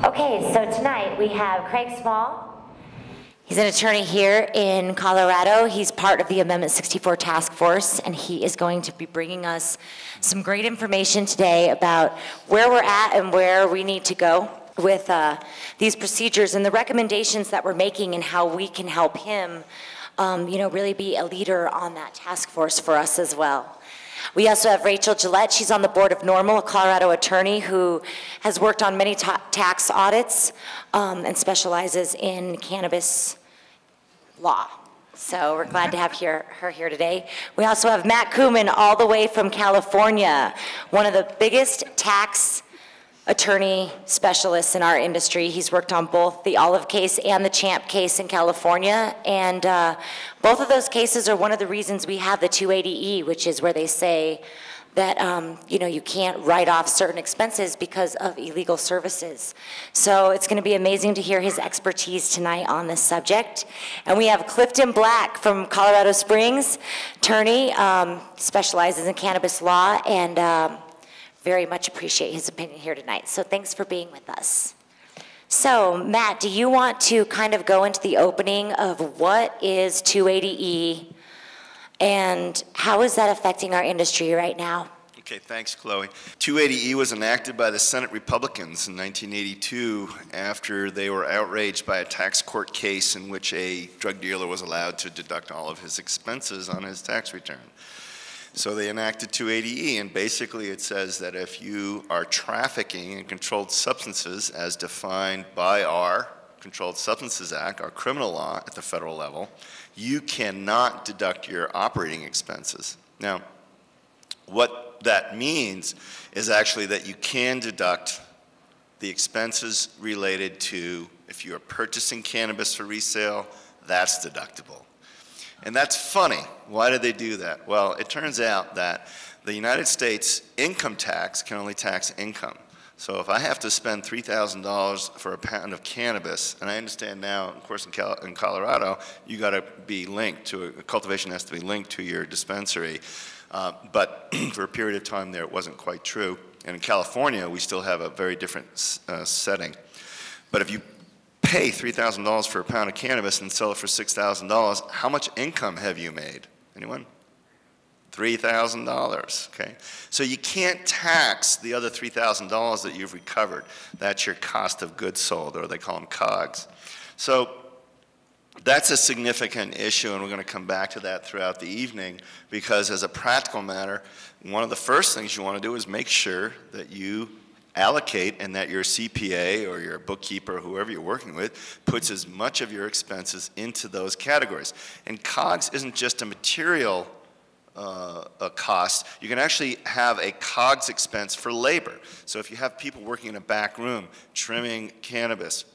Okay, so tonight we have Craig Small. He's an attorney here in Colorado. He's part of the Amendment 64 task force, and he is going to be bringing us some great information today about where we're at and where we need to go with these procedures and the recommendations that we're making and how we can help him, really be a leader on that task force for us as well. We also have Rachel Gillette. She's on the board of NORML, a Colorado attorney who has worked on many tax audits and specializes in cannabis law. So we're glad to have her here today. We also have Matt Cumin all the way from California, one of the biggest tax attorney specialists in our industry. He's worked on both the Olive case and the C.H.A.M.P case in California, and both of those cases are one of the reasons we have the 280E, which is where they say that you can't write off certain expenses because of illegal services. So it's going to be amazing to hear his expertise tonight on this subject. And we have Clifton Black from Colorado Springs, attorney, specializes in cannabis law, and very much appreciate his opinion here tonight. So thanks for being with us. So Matt, do you want to kind of go into the opening of what is 280E and how is that affecting our industry right now? Okay, thanks, Chloe. 280E was enacted by the Senate Republicans in 1982 after they were outraged by a tax court case in which a drug dealer was allowed to deduct all of his expenses on his tax return. So they enacted 280E, and basically it says that if you are trafficking in controlled substances as defined by our Controlled Substances Act, our criminal law at the federal level, you cannot deduct your operating expenses. Now, what that means is actually that you can deduct the expenses related to, if you are purchasing cannabis for resale, that's deductible. And that's funny. Why did they do that? Well, it turns out that the United States income tax can only tax income. So if I have to spend $3,000 for a pound of cannabis, and I understand now, of course, in Colorado, you got to be linked to, cultivation has to be linked to your dispensary. But for a period of time there, it wasn't quite true. And in California, we still have a very different setting. But if you pay $3,000 for a pound of cannabis and sell it for $6,000, how much income have you made? Anyone? $3,000, okay? So you can't tax the other $3,000 that you've recovered. That's your cost of goods sold, or they call them COGS. So that's a significant issue, and we're going to come back to that throughout the evening, because as a practical matter, one of the first things you want to do is make sure that you allocate and that your CPA or your bookkeeper, whoever you're working with, puts as much of your expenses into those categories. And COGS isn't just a material a cost. You can actually have a COGS expense for labor. So if you have people working in a back room, trimming cannabis,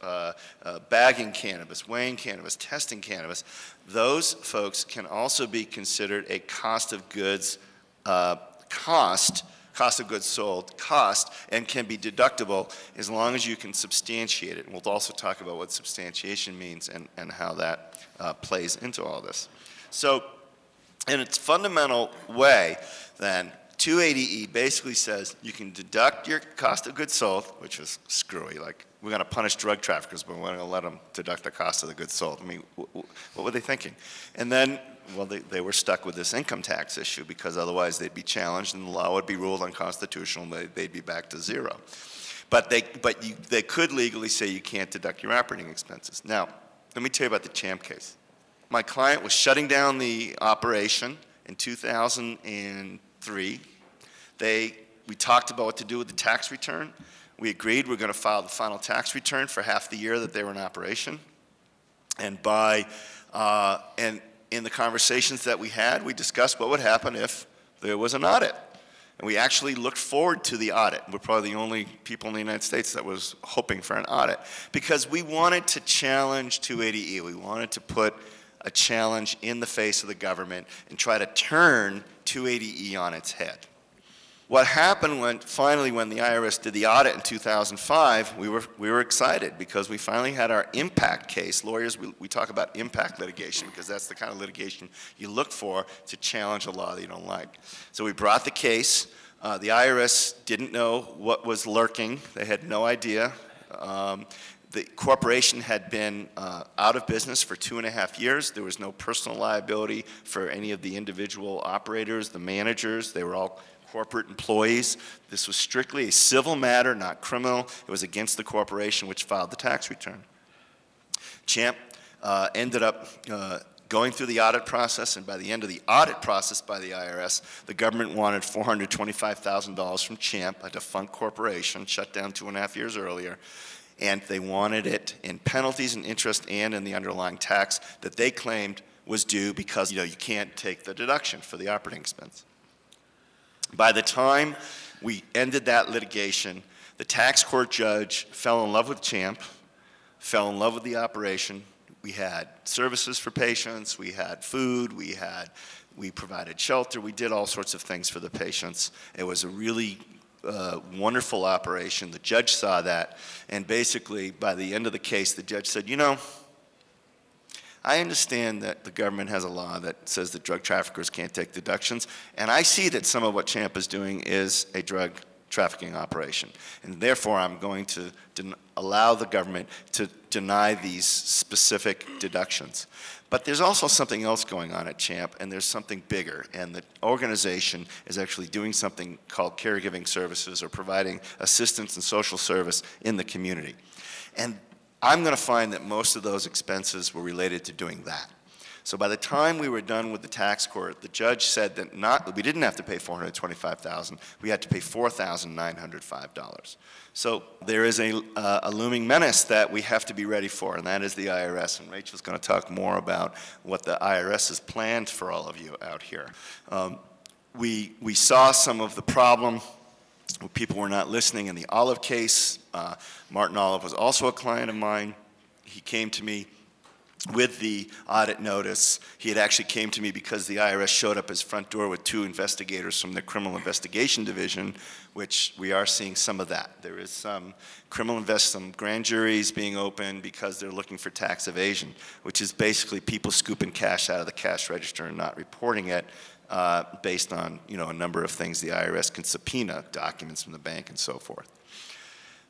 bagging cannabis, weighing cannabis, testing cannabis, those folks can also be considered a cost of goods cost of goods sold cost, and can be deductible as long as you can substantiate it. And we'll also talk about what substantiation means and how that plays into all this. So in its fundamental way, then, 280E basically says you can deduct your cost of goods sold, which is screwy, like we're going to punish drug traffickers, but we're going to let them deduct the cost of the goods sold. I mean, what were they thinking? And then, well, they were stuck with this income tax issue, because otherwise they'd be challenged and the law would be ruled unconstitutional and they'd be back to zero. But they could legally say you can't deduct your operating expenses. Now, let me tell you about the C.H.A.M.P case. My client was shutting down the operation in 2003. We talked about what to do with the tax return. We agreed we're going to file the final tax return for half the year that they were in operation. And in the conversations that we had, we discussed what would happen if there was an audit. And we actually looked forward to the audit. We're probably the only people in the United States that was hoping for an audit, because we wanted to challenge 280E. We wanted to put a challenge in the face of the government and try to turn 280E on its head. What happened finally when the IRS did the audit in 2005, we were excited, because we finally had our impact case. Lawyers, we talk about impact litigation because that's the kind of litigation you look for to challenge a law that you don't like. So we brought the case. The IRS didn't know what was lurking. They had no idea. The corporation had been out of business for 2.5 years. There was no personal liability for any of the individual operators, the managers. They were all corporate employees. This was strictly a civil matter, not criminal. It was against the corporation which filed the tax return. C.H.A.M.P. Ended up going through the audit process, and by the end of the audit process by the IRS, the government wanted $425,000 from C.H.A.M.P., a defunct corporation, shut down 2.5 years earlier, and they wanted it in penalties and interest and in the underlying tax that they claimed was due because you can't take the deduction for the operating expense. By the time we ended that litigation, the tax court judge fell in love with C.H.A.M.P., fell in love with the operation. We had services for patients, we had food, we provided shelter, we did all sorts of things for the patients. It was a really wonderful operation. The judge saw that, and basically by the end of the case, the judge said, I understand that the government has a law that says that drug traffickers can't take deductions, and I see that some of what C.H.A.M.P. is doing is a drug trafficking operation, and therefore I'm going to allow the government to deny these specific deductions. But there's also something else going on at C.H.A.M.P., and there's something bigger, and the organization is actually doing something called caregiving services or providing assistance and social service in the community. And I'm going to find that most of those expenses were related to doing that. So by the time we were done with the tax court, the judge said that we didn't have to pay $425,000, we had to pay $4,905. So there is a looming menace that we have to be ready for, and that is the IRS. And Rachel's going to talk more about what the IRS has planned for all of you out here. We saw some of the problem. People were not listening in the Olive case. Martin Olive was also a client of mine. He came to me with the audit notice. He had actually came to me because the IRS showed up his front door with 2 investigators from the Criminal Investigation Division, which we are seeing some of that. There is some some grand juries being opened because they're looking for tax evasion, which is basically people scooping cash out of the cash register and not reporting it based on a number of things the IRS can subpoena, documents from the bank and so forth.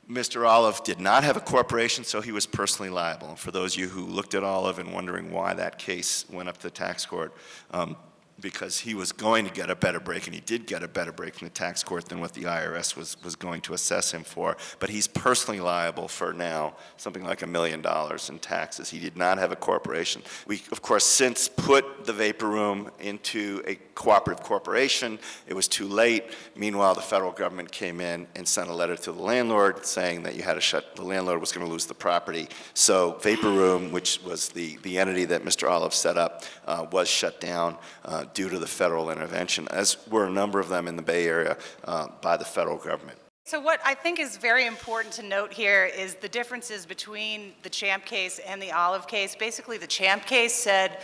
Mr. Olive did not have a corporation, so he was personally liable. And for those of you who looked at Olive and wondering why that case went up to the tax court, because he was going to get a better break, and he did get a better break from the tax court than what the IRS was going to assess him for. But he's personally liable for now something like $1 million in taxes. He did not have a corporation. We, of course, since put the vapor room into a cooperative corporation. It was too late. Meanwhile, the federal government came in and sent a letter to the landlord saying that you had to the landlord was going to lose the property. So Vapor Room, which was the entity that Mr. Olive set up, was shut down due to the federal intervention, as were a number of them in the Bay Area by the federal government. So what I think is very important to note here is the differences between the C.H.A.M.P. case and the Olive case. Basically, the C.H.A.M.P. case said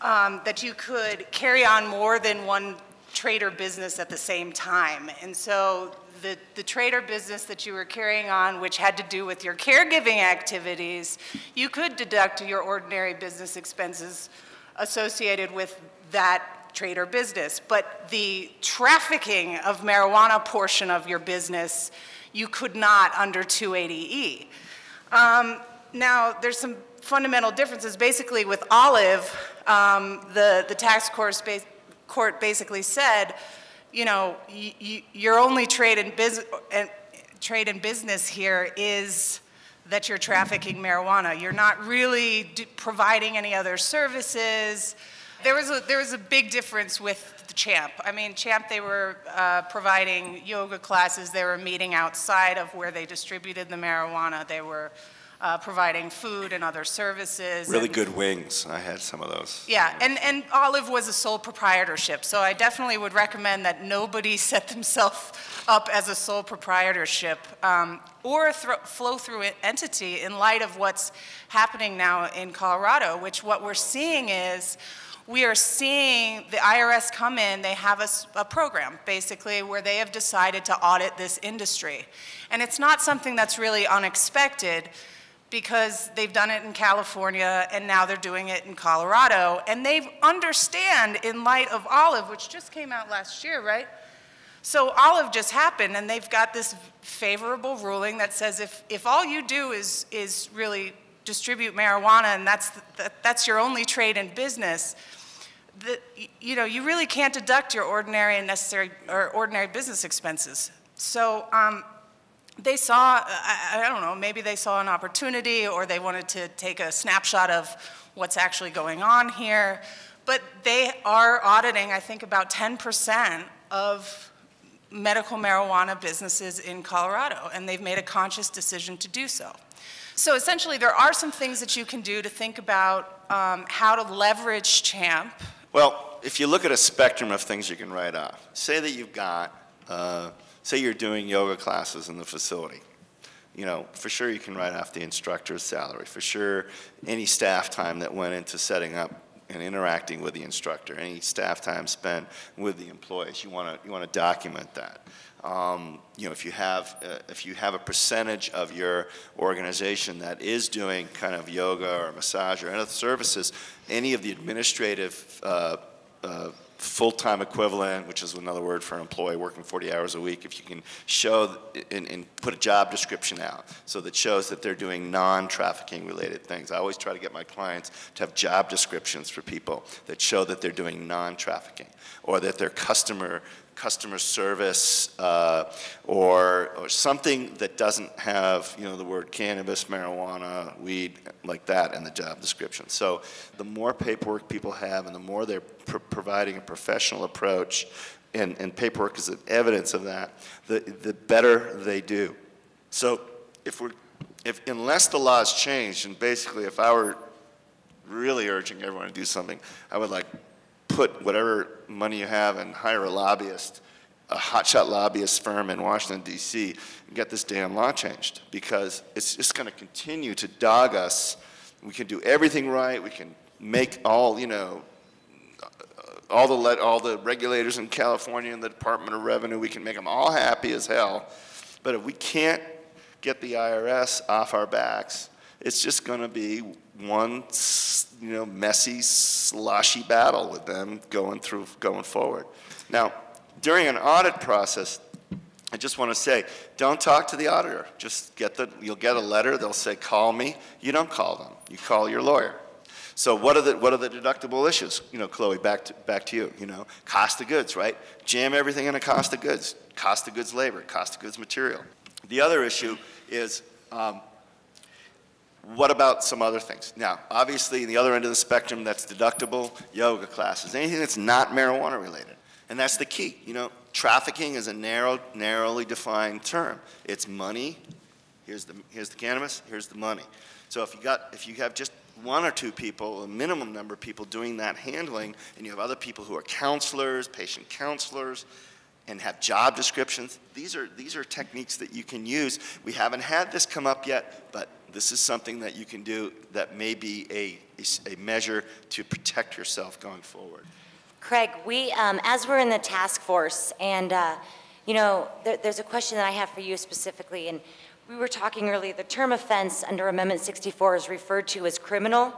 that you could carry on more than one trade or business at the same time. And so the trade or business that you were carrying on, which had to do with your caregiving activities, you could deduct your ordinary business expenses associated with that trade or business. But the trafficking of marijuana portion of your business, you could not under 280E. Now, there's some fundamental differences. Basically, with Olive, the tax court basically said, you know, your only trade in business here is that you're trafficking marijuana. You're not really providing any other services. There was a big difference with the C.H.A.M.P. I mean, C.H.A.M.P., they were providing yoga classes. They were meeting outside of where they distributed the marijuana. They were providing food and other services. Really good wings. I had some of those. Yeah, and Olive was a sole proprietorship, so I definitely would recommend that nobody set themselves up as a sole proprietorship or a flow-through entity in light of what's happening now in Colorado, which what we're seeing is we are seeing the IRS come in. They have a program, basically, where they have decided to audit this industry. And it's not something that's really unexpected, because they've done it in California, and now they're doing it in Colorado. And they understand, in light of Olive, which just came out last year, right? So Olive just happened, and they've got this favorable ruling that says if all you do is really distribute marijuana and that's your only trade in business, you really can't deduct your ordinary and necessary or ordinary business expenses. So they saw, I don't know, maybe they saw an opportunity or they wanted to take a snapshot of what's actually going on here. But they are auditing, I think, about 10% of medical marijuana businesses in Colorado, and they've made a conscious decision to do so. So essentially, there are some things that you can do to think about how to leverage C.H.A.M.P. Well, if you look at a spectrum of things you can write off, say that you've got, say you're doing yoga classes in the facility. For sure you can write off the instructor's salary. For sure, any staff time that went into setting up and interacting with the instructor, any staff time spent with the employees, you want to document that. If you have a percentage of your organization that is doing kind of yoga or massage or other services, any of the administrative full-time equivalent, which is another word for an employee working 40 hours a week, if you can show and put a job description out so that shows that they're doing non-trafficking related things. I always try to get my clients to have job descriptions for people that show that they're doing non-trafficking or that they're customer service or something that doesn't have the word cannabis, marijuana, weed, like that in the job description. So the more paperwork people have and the more they're providing a professional approach, and paperwork is an evidence of that, the better they do. So unless the law's changed, and basically if I were really urging everyone to do something, I would put whatever money you have and hire a lobbyist, a hotshot lobbyist firm in Washington, D.C., and get this damn law changed, because it's just going to continue to dog us. We can do everything right. We can make all the regulators in California and the Department of Revenue, we can make them all happy as hell. But if we can't get the IRS off our backs, it's just going to be one, messy, sloshy battle with them going forward. Now, during an audit process, I just want to say, don't talk to the auditor. Just you'll get a letter. They'll say, call me. You don't call them. You call your lawyer. So what are the deductible issues? Chloe, back to you. Cost of goods, right? Jam everything into cost of goods. Cost of goods labor, cost of goods material. The other issue is, what about some other things? Now, obviously, the other end of the spectrum that's deductible, yoga classes, anything that's not marijuana related. And that's the key. Trafficking is a narrowly defined term. It's money. Here's the cannabis. Here's the money. So if you have just one or two people, a minimum number of people doing that handling, and you have other people who are counselors, patient counselors, and have job descriptions, these are techniques that you can use. We haven't had this come up yet, but this is something that you can do that may be a measure to protect yourself going forward. Craig, as we're in the task force, and there's a question that I have for you specifically, and we were talking earlier, the term offense under Amendment 64 is referred to as criminal,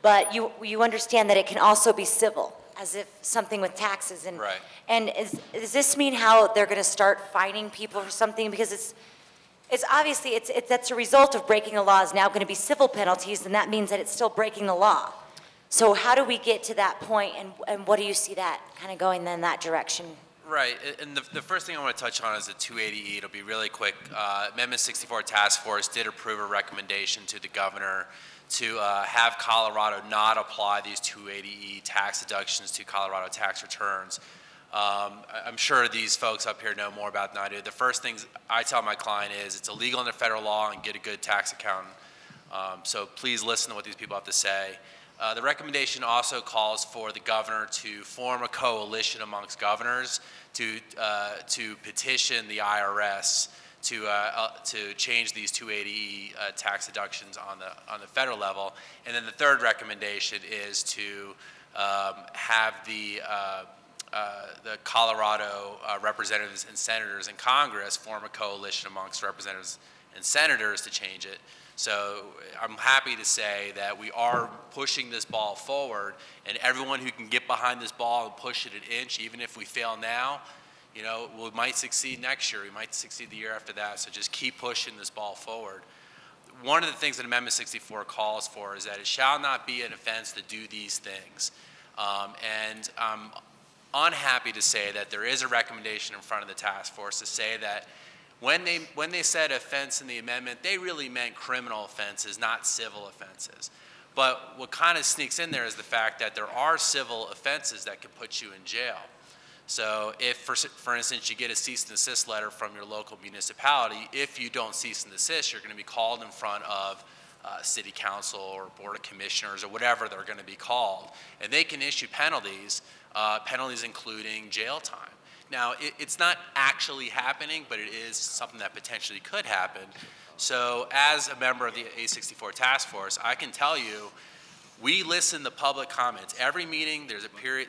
but you understand that it can also be civil, as if something with taxes. And, right. And does this mean how they're going to start fining people for something? Because it's obviously, that's a result of breaking the law is now going to be civil penalties, and that means that it's still breaking the law. So how do we get to that point, and what do you see that kind of going in that direction? Right, and the first thing I want to touch on is the 280E. It'll be really quick. Amendment 64 Task Force did approve a recommendation to the governor to have Colorado not apply these 280E tax deductions to Colorado tax returns. I'm sure these folks up here know more about than I do. The first things I tell my client is it's illegal under federal law and get a good tax accountant. So please listen to what these people have to say. The recommendation also calls for the governor to form a coalition amongst governors to petition the IRS to change these 280E tax deductions on the federal level. And then the third recommendation is to have the Colorado representatives and senators in Congress form a coalition amongst representatives and senators to change it. So I'm happy to say that we are pushing this ball forward, and everyone who can get behind this ball and push it an inch, even if we fail now, You know, we might succeed next year, we might succeed the year after that, so just keep pushing this ball forward. One of the things that Amendment 64 calls for is that it shall not be an offense to do these things. And I'm unhappy to say that there is a recommendation in front of the task force to say that when they said offense in the amendment, they really meant criminal offenses, not civil offenses. But what kind of sneaks in there is the fact that there are civil offenses that can put you in jail. So if, for instance, you get a cease and desist letter from your local municipality, if you don't cease and desist, you're going to be called in front of city council or board of commissioners or whatever they're going to be called. And they can issue penalties, penalties including jail time. Now, it's not actually happening, but it is something that potentially could happen. So as a member of the A64 task force, I can tell you, we listen to public comments. Every meeting, there's a period,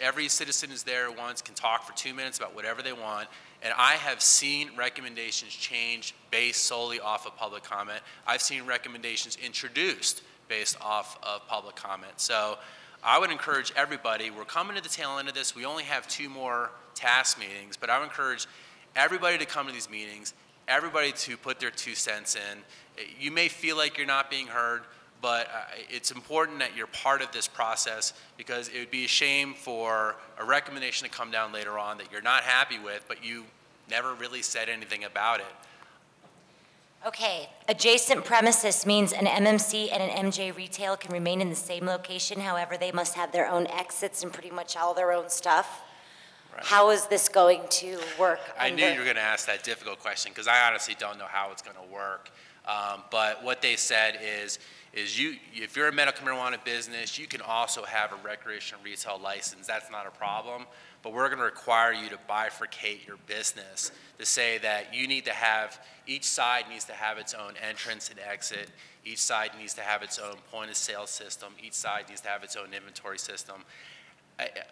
every citizen is there once, can talk for 2 minutes about whatever they want, and I have seen recommendations change based solely off of public comment. I've seen recommendations introduced based off of public comment. So I would encourage everybody, we're coming to the tail end of this, we only have 2 more task meetings, but I would encourage everybody to come to these meetings, everybody to put their 2 cents in. You may feel like you're not being heard, but it's important that you're part of this process, because it would be a shame for a recommendation to come down later on that you're not happy with, but you never really said anything about it. Okay, adjacent premises means an MMC and an MJ retail can remain in the same location. However, they must have their own exits and pretty much all their own stuff. Right. How is this going to work? I knew you were going to ask that difficult question, because I honestly don't know how it's going to work. But what they said is if you're a medical marijuana business, you can also have a recreational retail license. That's not a problem. But we're going to require you to bifurcate your business to say that you need to have, each side needs to have its own entrance and exit. Each side needs to have its own point of sale system. Each side needs to have its own inventory system.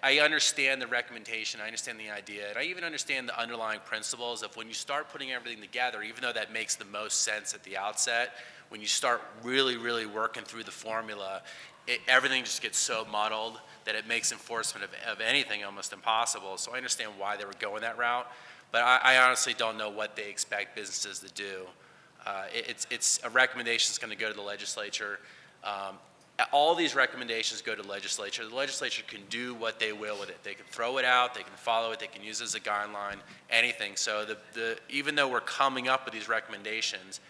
I understand the recommendation, I understand the idea, and I even understand the underlying principles of when you start putting everything together, even though that makes the most sense at the outset, when you start really, really working through the formula, everything just gets so muddled that it makes enforcement of anything almost impossible. So I understand why they were going that route, but I honestly don't know what they expect businesses to do. It's a recommendation that's going to go to the legislature. All these recommendations go to the legislature. The legislature can do what they will with it. They can throw it out, they can follow it, they can use it as a guideline, anything. So even though we're coming up with these recommendations,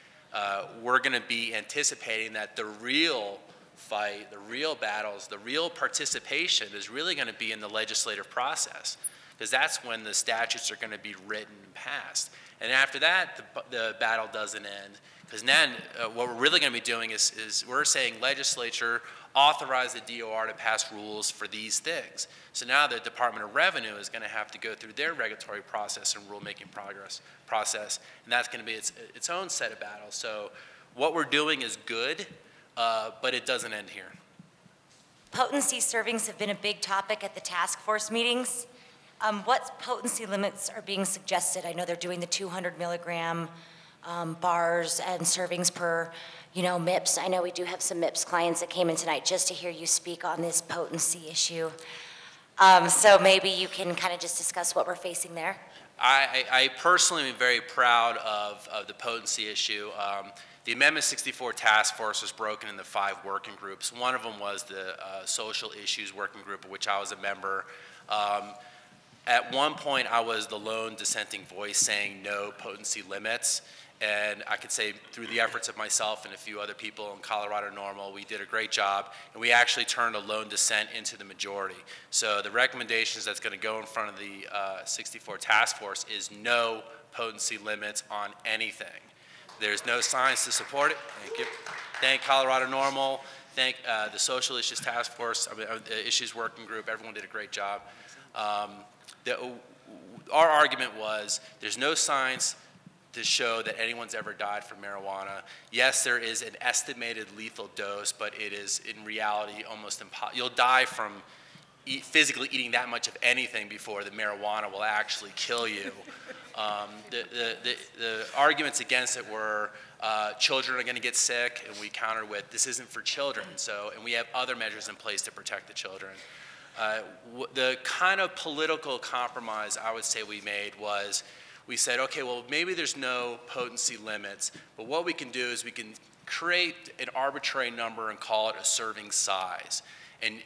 we're going to be anticipating that the real fight, the real battles, the real participation is really going to be in the legislative process, because that's when the statutes are going to be written and passed. And after that, the battle doesn't end. Because then what we're really going to be doing is we're saying legislature authorize the DOR to pass rules for these things. So now the Department of Revenue is going to have to go through their regulatory process and rulemaking process, and that's going to be its own set of battles. So what we're doing is good, but it doesn't end here. Potency servings have been a big topic at the task force meetings. What potency limits are being suggested? I know they're doing the 200 milligram bars and servings per, MIPS. I know we do have some MIPS clients that came in tonight just to hear you speak on this potency issue. So maybe you can kind of just discuss what we're facing there. I personally am very proud of the potency issue. The Amendment 64 task force was broken into 5 working groups. One of them was the social issues working group, of which I was a member. At one point, I was the lone dissenting voice saying no potency limits. And I could say through the efforts of myself and a few other people in Colorado NORML, we did a great job, and we actually turned a lone dissent into the majority. So the recommendations that's going to go in front of the 64 task force is no potency limits on anything. There's no science to support it. Thank you. Thank Colorado NORML. Thank the Social Issues Task Force, the Issues Working Group. Everyone did a great job. Our argument was there's no science to show that anyone's ever died from marijuana. Yes, there is an estimated lethal dose, but it is in reality almost impossible. You'll die from physically eating that much of anything before the marijuana will actually kill you. The arguments against it were children are going to get sick, and we countered with this isn't for children. So, and we have other measures in place to protect the children. The kind of political compromise I would say we made was we said, okay, well, maybe there's no potency limits, but what we can do is we can create an arbitrary number and call it a serving size. And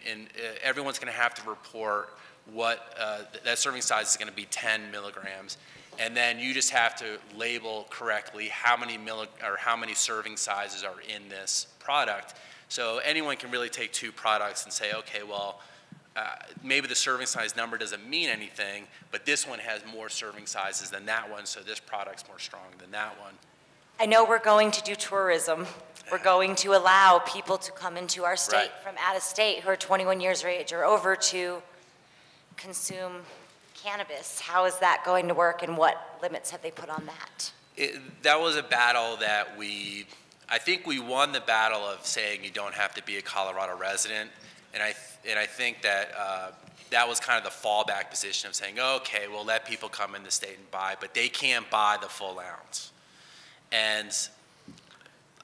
everyone's going to have to report what that serving size is going to be 10 milligrams. And then you just have to label correctly how many serving sizes are in this product. So anyone can really take two products and say, okay, well, maybe the serving size number doesn't mean anything, but this one has more serving sizes than that one, so this product's more strong than that one. I know we're going to do tourism. We're going to allow people to come into our state Right. from out of state who are 21 years of age or over to consume cannabis. How is that going to work, and what limits have they put on that? That was a battle that I think we won the battle of saying you don't have to be a Colorado resident, and I think that that was kind of the fallback position of saying, okay, we'll let people come in the state and buy, but they can't buy the full ounce. And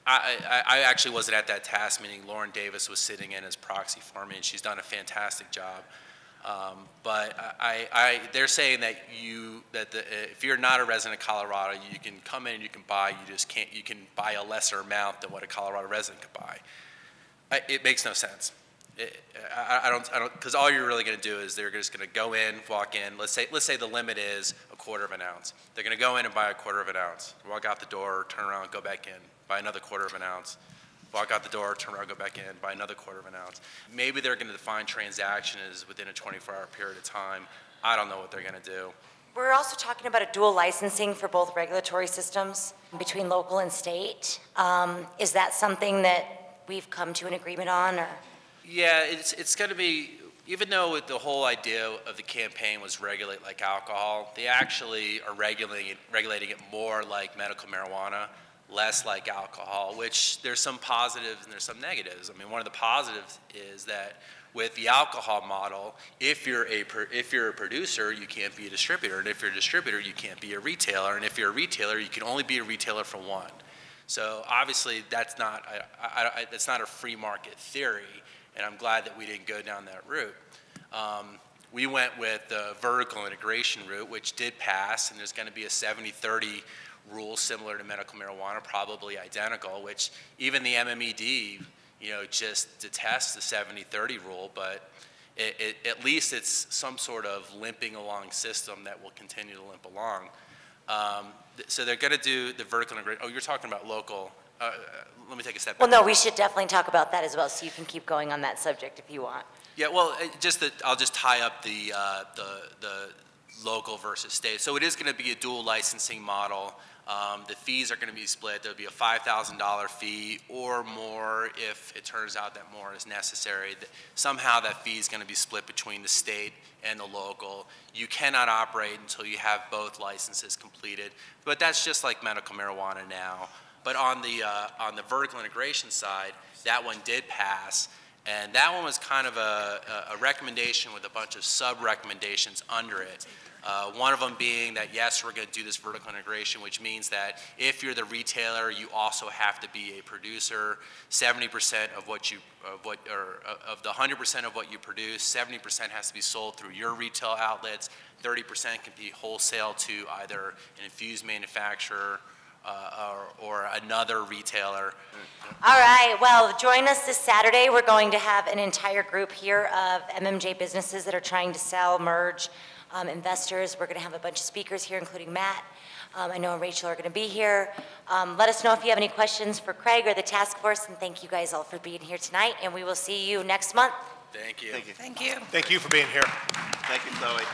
I actually wasn't at that task meeting. Lauren Davis was sitting in as proxy for me, and she's done a fantastic job. But they're saying that if you're not a resident of Colorado, you can come in and you can buy. You can buy a lesser amount than what a Colorado resident could buy. It makes no sense. Because all you're really going to do is they're just going to go in, walk in. Let's say the limit is a quarter of an ounce. They're going to go in and buy a quarter of an ounce, walk out the door, turn around, go back in, buy another quarter of an ounce, walk out the door, turn around, go back in, buy another quarter of an ounce. Maybe they're going to define transaction as within a 24-hour period of time. I don't know what they're going to do. We're also talking about a dual licensing for both regulatory systems between local and state. Is that something that we've come to an agreement on, or? Yeah, it's going to be, even though the whole idea of the campaign was regulate like alcohol, they actually are regulating it more like medical marijuana, less like alcohol, which there's some positives and there's some negatives. I mean, one of the positives is that with the alcohol model, if you're a producer, you can't be a distributor, and if you're a distributor, you can't be a retailer, and if you're a retailer, you can only be a retailer for one. So obviously, that's not a free market theory. And I'm glad that we didn't go down that route. We went with the vertical integration route, which did pass, and there's going to be a 70-30 rule similar to medical marijuana, probably identical, which even the MMED, just detests the 70-30 rule, but at least it's some sort of limping along system that will continue to limp along. So they're going to do the vertical integration. Oh, you're talking about local. Let me take a step back. Well, no, we should definitely talk about that as well, so you can keep going on that subject if you want. Yeah, well, I'll just tie up the local versus state. So it is going to be a dual licensing model. The fees are going to be split. There'll be a $5,000 fee or more if it turns out that more is necessary. Somehow that fee is going to be split between the state and the local. You cannot operate until you have both licenses completed, but that's just like medical marijuana now. But on the vertical integration side, that one did pass, and that one was kind of a recommendation with a bunch of sub-recommendations under it. One of them being that, yes, we're going to do this vertical integration, which means that if you're the retailer, you also have to be a producer. 70% of the 100% of what you produce, 70% has to be sold through your retail outlets. 30% can be wholesale to either an infused manufacturer or another retailer. All right, well, join us this Saturday. We're going to have an entire group here of MMJ businesses that are trying to sell, merge, investors. We're going to have a bunch of speakers here, including Matt. I know Rachel are going to be here. Let us know if you have any questions for Craig or the task force, and thank you guys all for being here tonight, and we will see you next month. Thank you. Thank you. Thank you. Thank you for being here. Thank you, Chloe.